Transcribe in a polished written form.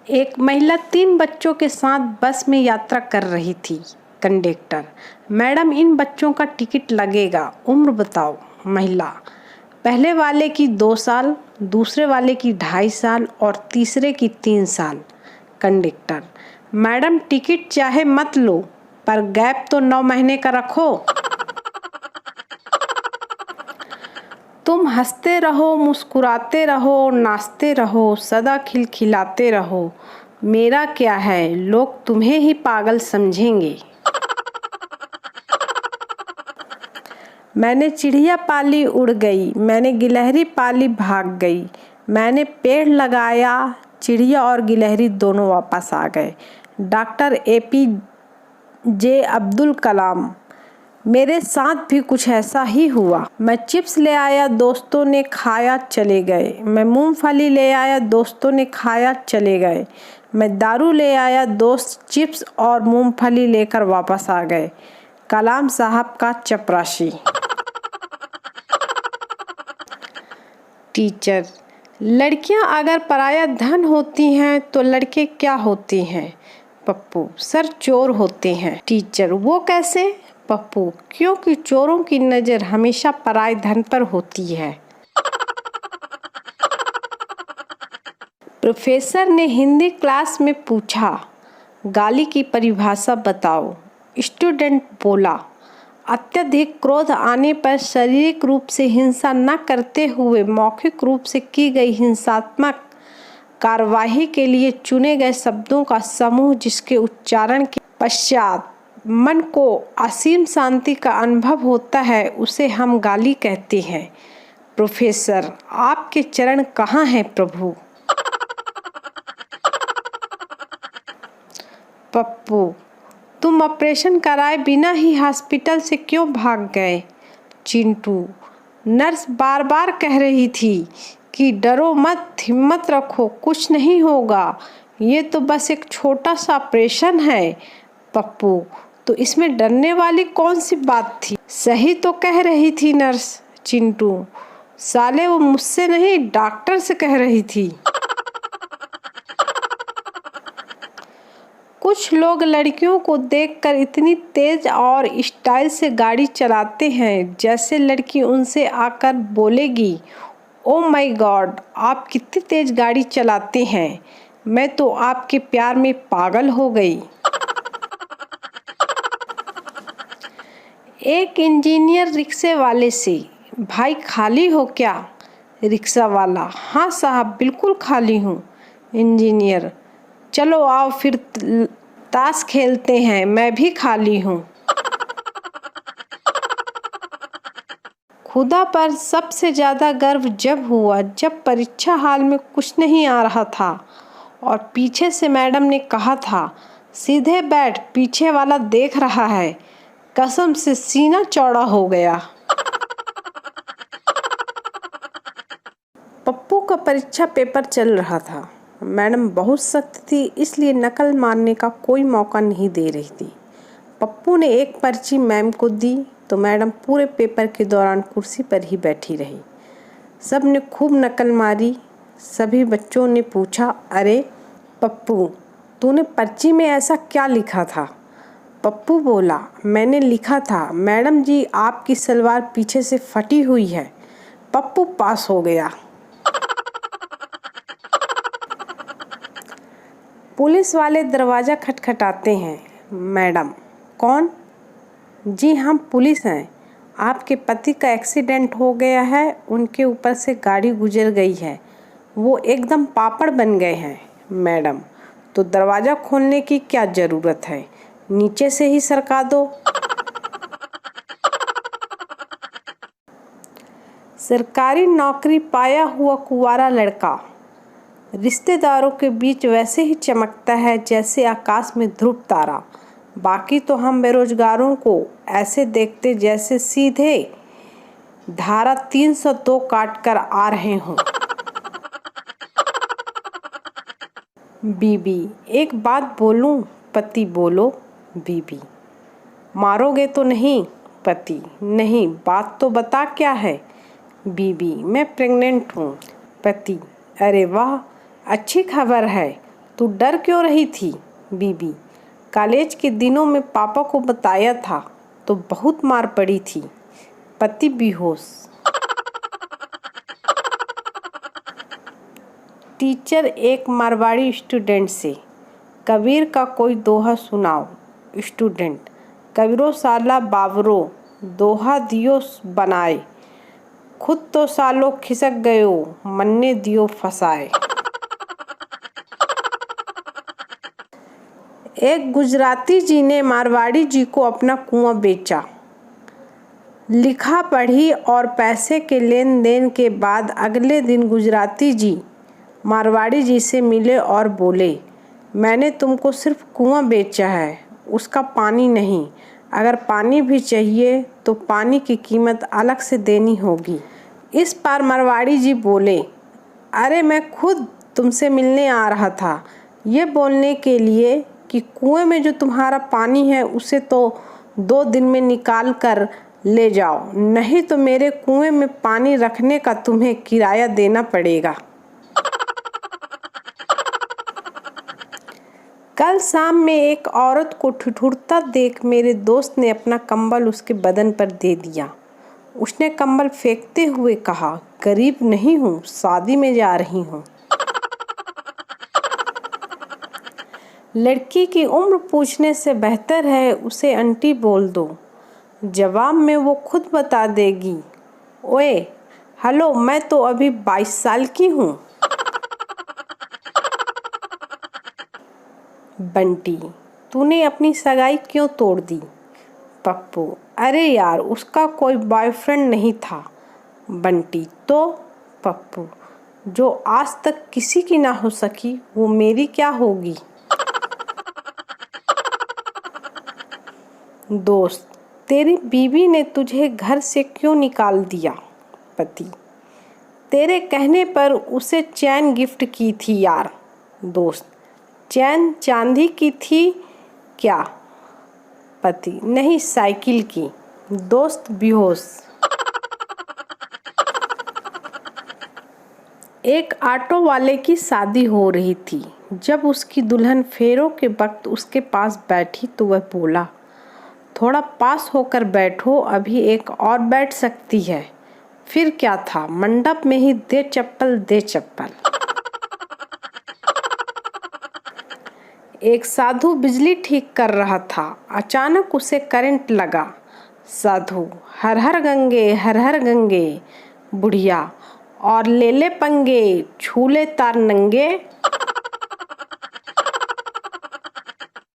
एक महिला 3 बच्चों के साथ बस में यात्रा कर रही थी। कंडक्टर: मैडम, इन बच्चों का टिकट लगेगा। उम्र बताओ। महिला: पहले वाले की 2 साल, दूसरे वाले की 2.5 साल और तीसरे की 3 साल। कंडक्टर: मैडम, टिकट चाहे मत लो, पर गैप तो 9 महीने का रखो। तुम हंसते रहो, मुस्कुराते रहो, नाचते रहो, सदा खिलखिलाते रहो। मेरा क्या है, लोग तुम्हें ही पागल समझेंगे। मैंने चिड़िया पाली उड़ गई, मैंने गिलहरी पाली भाग गई। मैंने पेड़ लगाया, चिड़िया और गिलहरी दोनों वापस आ गए। डॉक्टर APJ अब्दुल कलाम: मेरे साथ भी कुछ ऐसा ही हुआ। मैं चिप्स ले आया, दोस्तों ने खाया, चले गए। मैं मूंगफली ले आया, दोस्तों ने खाया, चले गए। मैं दारू ले आया, दोस्त चिप्स और मूंगफली लेकर वापस आ गए। कलाम साहब का चपरासी। टीचर: लड़कियां अगर पराया धन होती हैं तो लड़के क्या होते हैं? पप्पू: सर, चोर होते हैं। टीचर: वो कैसे? पप्पू: क्योंकि चोरों की नज़र हमेशा पराये धन पर होती है। प्रोफेसर ने हिंदी क्लास में पूछा, गाली की परिभाषा बताओ। स्टूडेंट बोला, अत्यधिक क्रोध आने पर शारीरिक रूप से हिंसा न करते हुए मौखिक रूप से की गई हिंसात्मक कार्यवाही के लिए चुने गए शब्दों का समूह, जिसके उच्चारण के पश्चात मन को असीम शांति का अनुभव होता है, उसे हम गाली कहते हैं। प्रोफेसर: आपके चरण कहाँ हैं प्रभु? पप्पू: तुम ऑपरेशन कराए बिना ही हॉस्पिटल से क्यों भाग गए? चिंटू: नर्स बार बार कह रही थी कि डरो मत, हिम्मत रखो, कुछ नहीं होगा, ये तो बस एक छोटा सा ऑपरेशन है। पप्पू: तो इसमें डरने वाली कौन सी बात थी? सही तो कह रही थी नर्स। चिंटू: साले, वो मुझसे नहीं, डॉक्टर से कह रही थी। कुछ लोग लड़कियों को देखकर इतनी तेज और स्टाइल से गाड़ी चलाते हैं जैसे लड़की उनसे आकर बोलेगी, ओ माय गॉड, आप कितनी तेज गाड़ी चलाते हैं, मैं तो आपके प्यार में पागल हो गई। एक इंजीनियर रिक्शे वाले से, भाई खाली हो क्या? रिक्शा वाला: हाँ साहब, बिल्कुल खाली हूँ। इंजीनियर: चलो आओ फिर ताश खेलते हैं, मैं भी खाली हूँ। खुदा पर सबसे ज़्यादा गर्व जब हुआ जब परीक्षा हाल में कुछ नहीं आ रहा था और पीछे से मैडम ने कहा था, सीधे बैठ, पीछे वाला देख रहा है। कसम से सीना चौड़ा हो गया। पप्पू का परीक्षा पेपर चल रहा था। मैडम बहुत सख्त थी, इसलिए नकल मारने का कोई मौका नहीं दे रही थी। पप्पू ने एक पर्ची मैम को दी तो मैडम पूरे पेपर के दौरान कुर्सी पर ही बैठी रही। सब ने खूब नकल मारी। सभी बच्चों ने पूछा, अरे पप्पू, तूने पर्ची में ऐसा क्या लिखा था? पप्पू बोला, मैंने लिखा था, मैडम जी, आपकी सलवार पीछे से फटी हुई है। पप्पू पास हो गया। पुलिस वाले दरवाज़ा खटखटाते हैं। मैडम: कौन? जी, हम पुलिस हैं। आपके पति का एक्सीडेंट हो गया है, उनके ऊपर से गाड़ी गुजर गई है, वो एकदम पापड़ बन गए हैं। मैडम: तो दरवाज़ा खोलने की क्या ज़रूरत है, नीचे से ही सरका दो। सरकारी नौकरी पाया हुआ कुंवारा लड़का रिश्तेदारों के बीच वैसे ही चमकता है जैसे आकाश में ध्रुव तारा। बाकी तो हम बेरोजगारों को ऐसे देखते जैसे सीधे धारा 302 काट कर आ रहे हों। बीबी: एक बात बोलूं? पति: बोलो। बीबी: मारोगे तो नहीं? पति: नहीं, बात तो बता क्या है? बीबी: मैं प्रेग्नेंट हूँ। पति: अरे वाह, अच्छी खबर है, तू डर क्यों रही थी? बीबी: कॉलेज के दिनों में पापा को बताया था तो बहुत मार पड़ी थी। पति बेहोश। टीचर एक मारवाड़ी स्टूडेंट से: कबीर का कोई दोहा सुनाओ। स्टूडेंट: कबीरो साला बाबरो, दोहा दियो बनाए, खुद तो सालो खिसक गयो, मन्ने दियो फसाए। एक गुजराती जी ने मारवाड़ी जी को अपना कुआं बेचा। लिखा पढ़ी और पैसे के लेन देन के बाद अगले दिन गुजराती जी मारवाड़ी जी से मिले और बोले, मैंने तुमको सिर्फ कुआं बेचा है, उसका पानी नहीं। अगर पानी भी चाहिए तो पानी की कीमत अलग से देनी होगी। इस पर मारवाड़ी जी बोले, अरे मैं खुद तुमसे मिलने आ रहा था, ये बोलने के लिए कि कुएं में जो तुम्हारा पानी है उसे तो 2 दिन में निकाल कर ले जाओ, नहीं तो मेरे कुएं में पानी रखने का तुम्हें किराया देना पड़ेगा। कल शाम में एक औरत को ठिठुरता देख मेरे दोस्त ने अपना कंबल उसके बदन पर दे दिया। उसने कंबल फेंकते हुए कहा, गरीब नहीं हूँ, शादी में जा रही हूँ। लड़की की उम्र पूछने से बेहतर है उसे आंटी बोल दो, जवाब में वो खुद बता देगी। ओए हेलो, मैं तो अभी 22 साल की हूँ। बंटी: तूने अपनी सगाई क्यों तोड़ दी? पप्पू: अरे यार, उसका कोई बॉयफ्रेंड नहीं था। बंटी: तो? पप्पू: जो आज तक किसी की ना हो सकी वो मेरी क्या होगी? दोस्त: तेरी बीवी ने तुझे घर से क्यों निकाल दिया? पति: तेरे कहने पर उसे चैन गिफ्ट की थी यार। दोस्त: चैन चांदी की थी क्या? पति: नहीं, साइकिल की। दोस्त बेहोश। एक ऑटो वाले की शादी हो रही थी। जब उसकी दुल्हन फेरों के वक्त उसके पास बैठी तो वह बोला, थोड़ा पास होकर बैठो, अभी एक और बैठ सकती है। फिर क्या था, मंडप में ही दे चप्पल दे चप्पल। एक साधु बिजली ठीक कर रहा था, अचानक उसे करंट लगा। साधु: हर हर गंगे हर हर गंगे। बुढ़िया: और ले ले पंगे, छूले तार नंगे।